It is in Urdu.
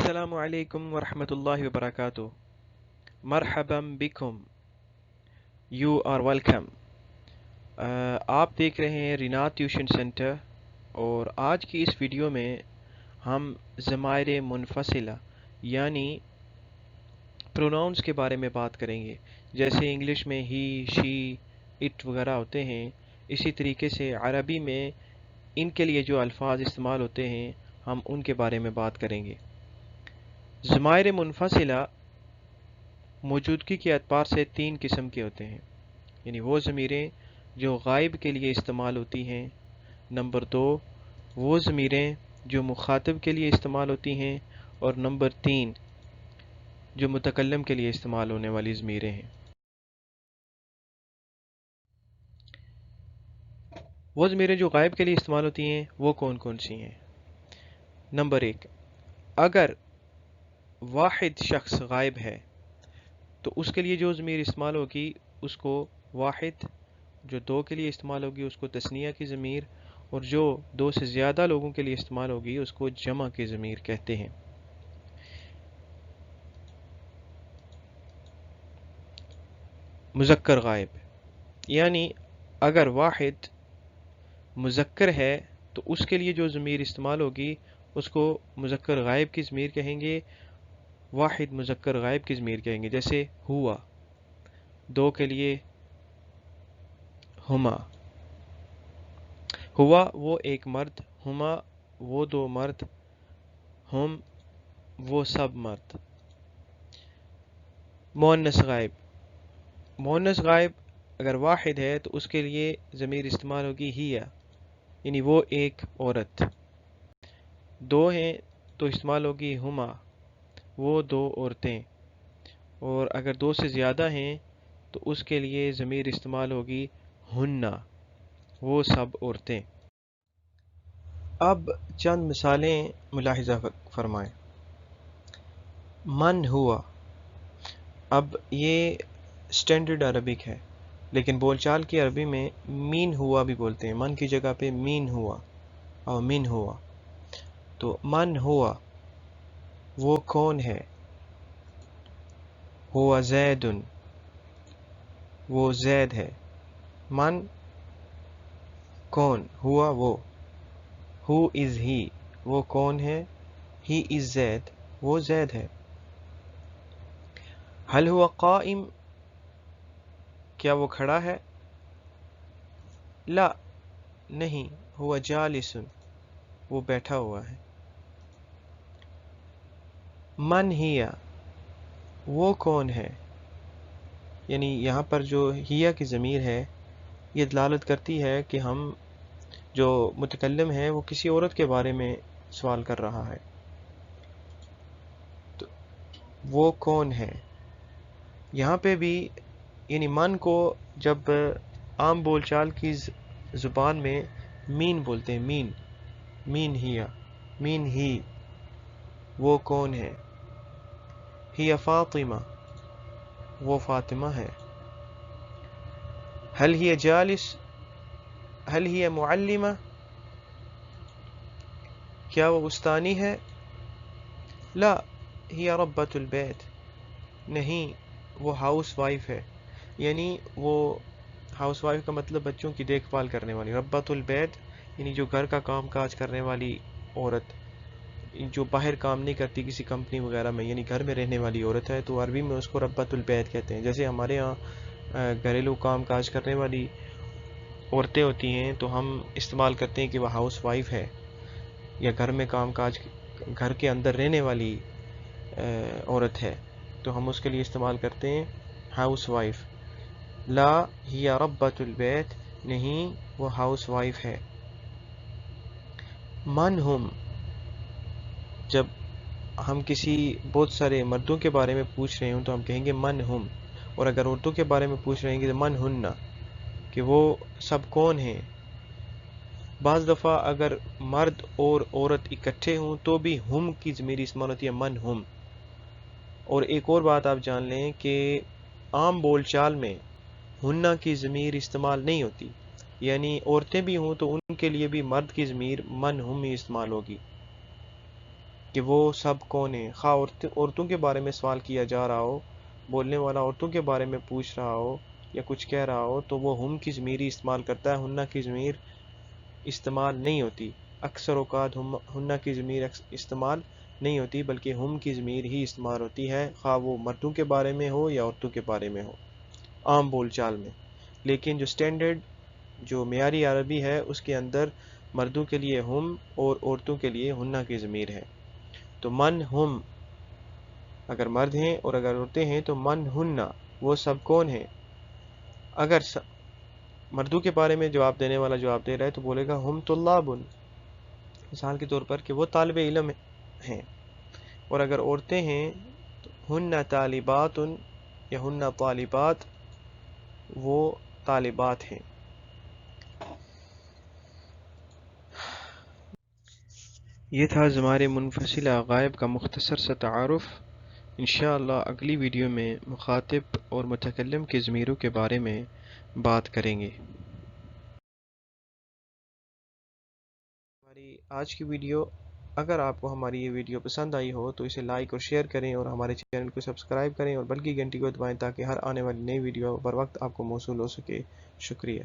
السلام علیکم ورحمۃ اللہ وبرکاتہ. مرحبا بکم. You are welcome. آپ دیکھ رہے ہیں رینا ٹیوشن سینٹر، اور آج کی اس ویڈیو میں ہم ضمائر منفصلہ یعنی پروناؤنس کے بارے میں بات کریں گے. جیسے انگلش میں ہی، شی، اٹ وغیرہ ہوتے ہیں، اسی طریقے سے عربی میں ان کے لیے جو الفاظ استعمال ہوتے ہیں ہم ان کے بارے میں بات کریں گے. ضمائر منفصلہ موجودگی کے اعتبار سے تین قسم کے ہوتے ہیں، یعنی وہ ضمیریں جو غائب کے لیے استعمال ہوتی ہیں. نمبر دو، وہ ضمیریں جو مخاطب کے لیے استعمال ہوتی ہیں. اور نمبر تین، جو متکلم کے لیے استعمال ہونے والی ضمیریں ہیں. وہ ضمیریں جو غائب کے لیے استعمال ہوتی ہیں وہ کون کون سی ہیں؟ نمبر ایک، اگر واحد شخص غائب ہے تو اس کے لیے جو ضمیر استعمال ہوگی اس کو واحد، جو دو کے لیے استعمال ہوگی اس کو تثنیہ کی ضمیر، اور جو دو سے زیادہ لوگوں کے لیے استعمال ہوگی اس کو جمع کی ضمیر کہتے ہیں. مذکر غائب، یعنی اگر واحد مذکر ہے تو اس کے لیے جو ضمیر استعمال ہوگی اس کو مذکر غائب کی ضمیر کہیں گے، واحد مذکر غائب کی ضمیر کہیں گے. جیسے ہوا، دو کے لیے ہما. ہوا وہ ایک مرد، ہما وہ دو مرد، ہم وہ سب مرد. مؤنث غائب، مؤنث غائب اگر واحد ہے تو اس کے لیے ضمیر استعمال ہوگی ہیا، یعنی وہ ایک عورت. دو ہیں تو استعمال ہوگی ہما، وہ دو عورتیں. اور اگر دو سے زیادہ ہیں تو اس کے لیے ضمیر استعمال ہوگی ہننا، وہ سب عورتیں. اب چند مثالیں ملاحظہ فرمائیں. من ہوا، اب یہ سٹینڈرڈ عربک ہے لیکن بول چال کی عربی میں مین ہوا بھی بولتے ہیں. من کی جگہ پہ مین ہوا اور من ہوا. تو من ہوا وہ کون ہے، ہوا زید وہ زید ہے. من کون، ہوا وہ. ہو از ہی وہ کون ہے، ہی از زید وہ زید ہے. حل ہوا قائم کیا وہ کھڑا ہے، لا نہیں، ہوا جالس وہ بیٹھا ہوا ہے. من ہیا وہ کون ہے، یعنی یہاں پر جو ہیا کی ضمیر ہے یہ دلالت کرتی ہے کہ ہم جو متکلم ہے وہ کسی عورت کے بارے میں سوال کر رہا ہے. تو وہ کون ہے، یہاں پہ بھی یعنی من کو جب عام بول چال کی زبان میں مین بولتے ہیں، مین، مین ہیا، مین ہی وہ کون ہے. ہی فاطمہ وہ فاطمہ ہے. حل ہی جالس حل ہی معلمہ کیا وہ استانی ہے، لا ہی ربۃ البیت نہیں وہ ہاؤس وائف ہے. یعنی وہ ہاؤس وائف کا مطلب بچوں کی دیکھ بھال کرنے والی، ربۃ البیت یعنی جو گھر کا کام کاج کرنے والی عورت، جو باہر کام نہیں کرتی کسی کمپنی وغیرہ میں، یعنی گھر میں رہنے والی عورت ہے تو عربی میں اس کو ربۃ البیت کہتے ہیں. جیسے ہمارے ہاں گھریلو کام کاج کرنے والی عورتیں ہوتی ہیں تو ہم استعمال کرتے ہیں کہ وہ ہاؤس وائف ہے، یا گھر میں کام کاج گھر کے اندر رہنے والی عورت ہے تو ہم اس کے لیے استعمال کرتے ہیں ہاؤس وائف. لا ہی ربۃ البیت نہیں وہ ہاؤس وائف ہے. من ہم، جب ہم کسی بہت سارے مردوں کے بارے میں پوچھ رہے ہوں تو ہم کہیں گے من ہم، اور اگر عورتوں کے بارے میں پوچھ رہے ہیں تو من ہننا، کہ وہ سب کون ہیں. بعض دفعہ اگر مرد اور عورت اکٹھے ہوں تو بھی ہم کی ضمیر استعمال ہوتی ہے، من ہم. اور ایک اور بات آپ جان لیں کہ عام بول چال میں ہننا کی ضمیر استعمال نہیں ہوتی، یعنی عورتیں بھی ہوں تو ان کے لیے بھی مرد کی ضمیر من ہم ہی استعمال ہوگی. کہ وہ سب کون ہیں، خواہ عورتوں کے بارے میں سوال کیا جا رہا ہو، بولنے والا عورتوں کے بارے میں پوچھ رہا ہو یا کچھ کہہ رہا ہو، تو وہ ہم کی ضمیر ہی استعمال کرتا ہے، ہنہ کی ضمیر استعمال نہیں ہوتی۔ اکثر اوقات ہنہ کی ضمیر استعمال نہیں ہوتی، بلکہ ہم کی ضمیر ہی استعمال ہوتی ہے، خواہ وہ مردوں کے بارے میں ہو یا عورتوں کے بارے میں ہو، عام بول چال میں۔ لیکن جو سٹینڈرڈ، جو معیاری عربی ہے، اس کے اندر مردوں کے لیے ہم اور عورتوں کے لیے ہنہ کی ضمیر ہے۔ تو من ہم اگر مرد ہیں اور اگر عورتیں ہیں تو من ہنہ وہ سب کون ہیں۔ اگر مردوں کے بارے میں جواب دینے والا جواب دے رہا ہے تو بولے گا ہم طلاب، مثال کے طور پر کہ وہ طالب علم ہیں۔ اور اگر عورتیں ہیں تو ہن طالبات یا ہن طالبات، وہ طالبات ہیں۔ یہ تھا ضمائر منفصلہ غائب کا مختصر سا تعارف۔ انشاءاللہ اگلی ویڈیو میں مخاطب اور متکلم کے ضمیروں کے بارے میں بات کریں گے۔ ہماری آج کی ویڈیو، اگر آپ کو ہماری یہ ویڈیو پسند آئی ہو تو اسے لائک اور شیئر کریں اور ہمارے چینل کو سبسکرائب کریں اور بیل کی گھنٹی کو دبائیں تاکہ ہر آنے والی نئی ویڈیو بر وقت آپ کو موصول ہو سکے۔ شکریہ۔